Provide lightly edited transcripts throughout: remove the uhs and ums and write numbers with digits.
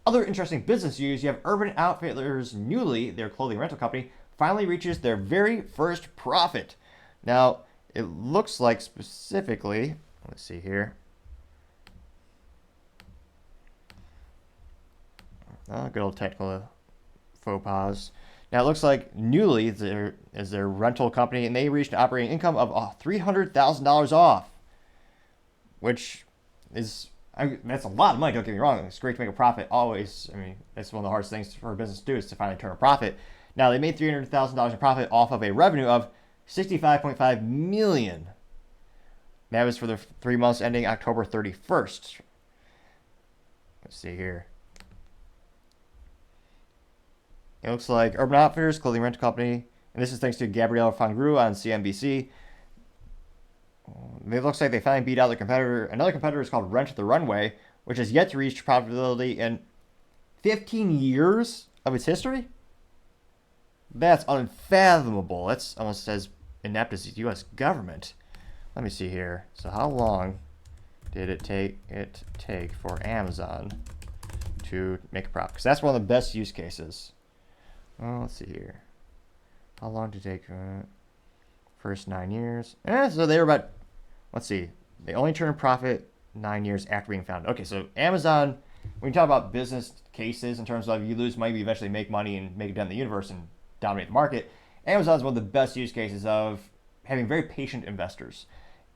Other interesting business news, you have Urban Outfitters Nuuly, their clothing rental company, finally reaches their very first profit. Now, it looks like specifically, let's see here. Good old technical faux pas. Now it looks like Nuuly is their rental company, and they reached an operating income of $300,000 off, which is that's a lot of money. Don't get me wrong; it's great to make a profit. Always, I mean, that's one of the hardest things for a business to do is to finally turn a profit. Now they made $300,000 in profit off of a revenue of $65.5 million. That was for the 3 months ending October 31st. Let's see here. It looks like Urban Outfitters, clothing rental company, and this is thanks to Gabrielle Fangru on CNBC. It looks like they finally beat out their competitor. Another competitor is called Rent the Runway, which has yet to reach profitability in 15 years of its history. That's unfathomable. That's almost as inept as the U.S. government. Let me see here. So how long did it take for Amazon to make a profit? Because that's one of the best use cases. Well, let's see here. How long did it take? First 9 years. So they were about, let's see. They only turned a profit 9 years after being founded. Okay, so Amazon, when you talk about business cases in terms of you lose money, but you eventually make money and make it down in the universe and dominate the market, Amazon is one of the best use cases of having very patient investors.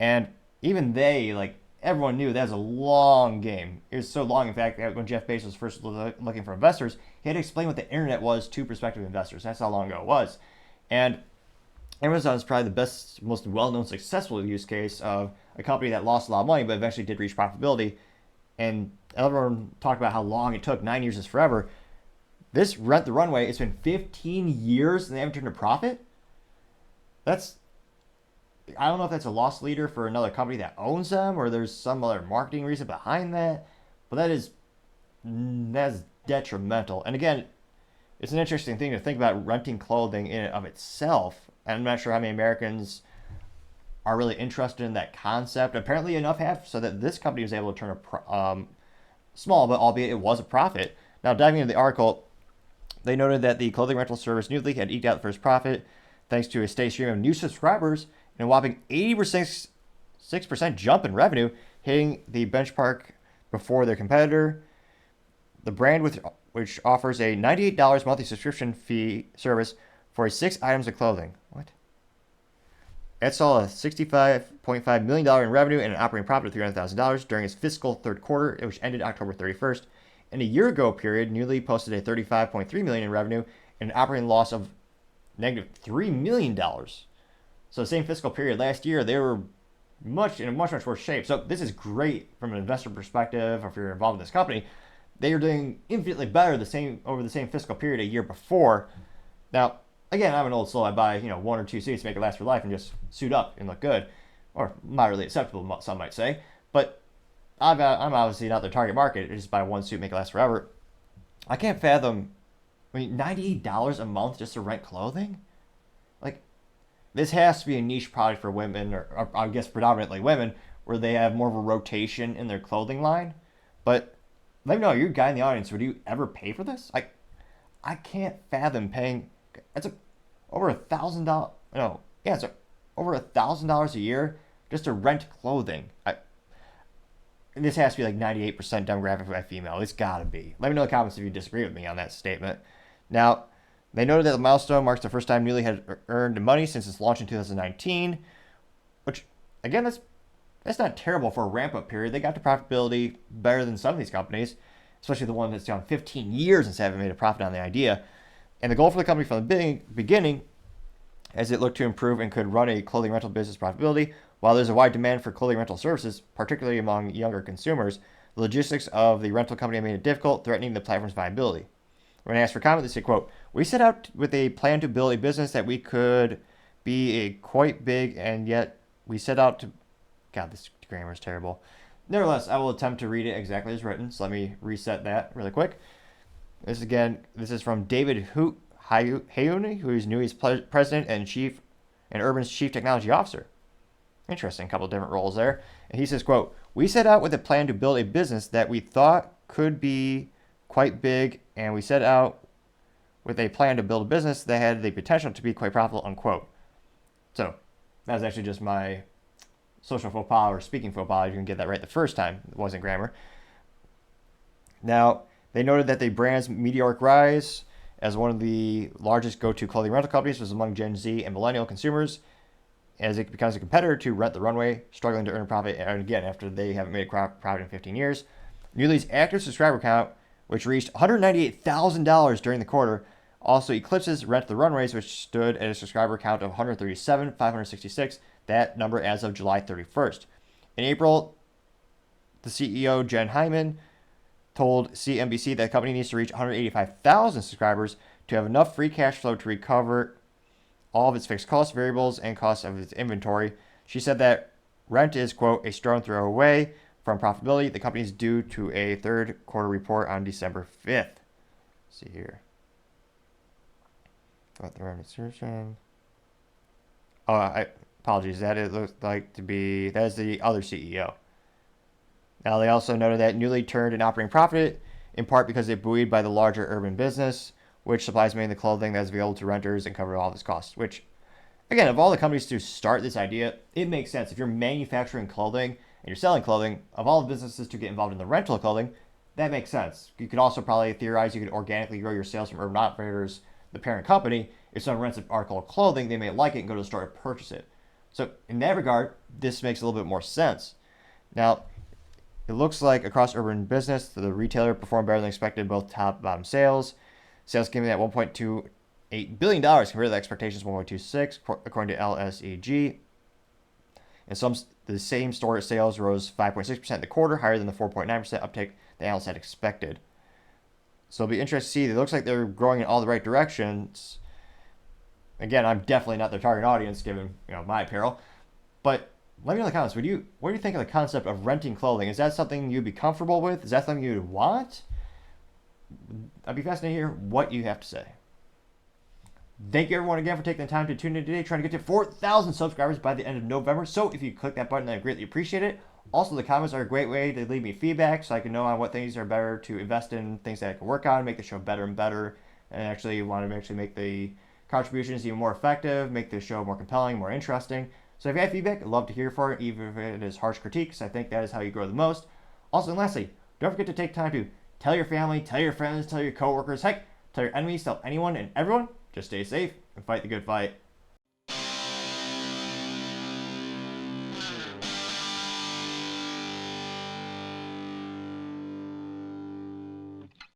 And even they, like, everyone knew that was a long game. It was so long, in fact, that when Jeff Bezos was first looking for investors, he had to explain what the internet was to prospective investors. That's how long ago it was. And Amazon is probably the best, most well-known, successful use case of a company that lost a lot of money, but eventually did reach profitability. And everyone talked about how long it took. 9 years is forever. This Rent the Runway, it's been 15 years and they haven't turned a profit? I don't know if that's a loss leader for another company that owns them or there's some other marketing reason behind that, but that's detrimental. And again, it's an interesting thing to think about renting clothing in and of itself. And I'm not sure how many Americans are really interested in that concept. Apparently enough have so that this company was able to turn a small, but albeit it was a profit. Now diving into the article, they noted that the clothing rental service Nuuly had eked out the first profit thanks to a steady stream of new subscribers and a whopping 6% jump in revenue, hitting the benchmark before their competitor. The brand, which offers a $98 monthly subscription fee service for 6 items of clothing. What? It saw a $65.5 million in revenue and an operating profit of $300,000 during its fiscal third quarter, which ended October 31st. In a year ago period, Nuuly posted a $35.3 million in revenue and an operating loss of negative $3 million. So the same fiscal period last year, they were in a much worse shape. So this is great from an investor perspective, or if you're involved in this company. They are doing infinitely better over the same fiscal period a year before. Now, again, I'm an old soul. I buy 1 or 2 suits to make it last for life and just suit up and look good, or moderately acceptable, some might say. But I'm obviously not the target market. I just buy 1 suit, make it last forever. I can't fathom. I mean, $98 a month just to rent clothing? Like, this has to be a niche product for women, or I guess predominantly women, where they have more of a rotation in their clothing line. But let me know, you're a guy in the audience, would you ever pay for this? I can't fathom paying. It's over $1,000. No, yeah, it's over $1,000 a year just to rent clothing. This has to be like 98% demographic by female. It's got to be. Let me know in the comments if you disagree with me on that statement. Now, they noted that the milestone marks the first time Nuuly had earned money since its launch in 2019, which, again, that's not terrible for a ramp-up period. They got to profitability better than some of these companies, especially the one that's gone 15 years and haven't made a profit on the idea. And the goal for the company from the beginning, as it looked to improve and could run a clothing rental business profitability, while there's a wide demand for clothing rental services, particularly among younger consumers, the logistics of the rental company made it difficult, threatening the platform's viability. When asked for comment, they say, quote, "We set out with a plan to build a business that we could be quite big, and yet we set out to..." God, this grammar is terrible. Nevertheless, I will attempt to read it exactly as written, so let me reset that really quick. This is from David Hayuni, who is Nuuly's president and Urban's chief technology officer. Interesting, a couple of different roles there. And he says, quote, "We set out with a plan to build a business that we thought could be quite big, and we set out with a plan to build a business that had the potential to be quite profitable, unquote. So that was actually just my social faux pas or speaking faux pas. You can get that right the first time. It wasn't grammar. Now, they noted that the brand's meteoric rise as one of the largest go-to clothing rental companies was among Gen Z and millennial consumers as it becomes a competitor to Rent the Runway, struggling to earn a profit, and again, after they haven't made a profit in 15 years. Nuuly's active subscriber count, which reached $198,000 during the quarter, also eclipses Rent the Runways, which stood at a subscriber count of 137,566, that number as of July 31st. In April, the CEO, Jen Hyman, told CNBC that the company needs to reach 185,000 subscribers to have enough free cash flow to recover all of its fixed costs, variables, and costs of its inventory. She said that Rent is, quote, a stone throw away from profitability. The company is due to a third quarter report on December 5th. Let's see here. About the revenue description. Apologies. That it looks like to be, that is the other CEO. Now, they also noted that Nuuly turned an operating profit in part because it buoyed by the larger urban business, which supplies mainly the clothing that is available to renters and covers all of its costs. Which, again, of all the companies to start this idea, it makes sense. If you're manufacturing clothing and you're selling clothing, of all the businesses to get involved in the rental of clothing, that makes sense. You could also probably theorize you could organically grow your sales from Urban Outfitters, the parent company. If someone rents an article of clothing, they may like it and go to the store to purchase it. So in that regard, this makes a little bit more sense. Now, it looks like across urban business, the retailer performed better than expected in both top and bottom sales. Sales came in at $1.28 billion compared to the expectations of $1.26, according to LSEG. And the same store sales rose 5.6% in the quarter, higher than the 4.9% uptick the analysts had expected. So it'll be interesting to see. It looks like they're growing in all the right directions. Again, I'm definitely not their target audience, given my apparel. But let me know in the comments. What do you think of the concept of renting clothing? Is that something you'd be comfortable with? Is that something you'd want? I'd be fascinated to hear what you have to say. Thank you everyone again for taking the time to tune in today. Trying to get to 4,000 subscribers by the end of November. So if you click that button, I'd greatly appreciate it. Also, the comments are a great way to leave me feedback so I can know on what things are better to invest in, things that I can work on, make the show better and better, and actually want to make the contributions even more effective, make the show more compelling, more interesting. So if you have feedback, I'd love to hear for it, even if it is harsh critiques. I think that is how you grow the most. Also, and lastly, don't forget to take time to tell your family, tell your friends, tell your coworkers, heck, tell your enemies, tell anyone and everyone. Just stay safe and fight the good fight.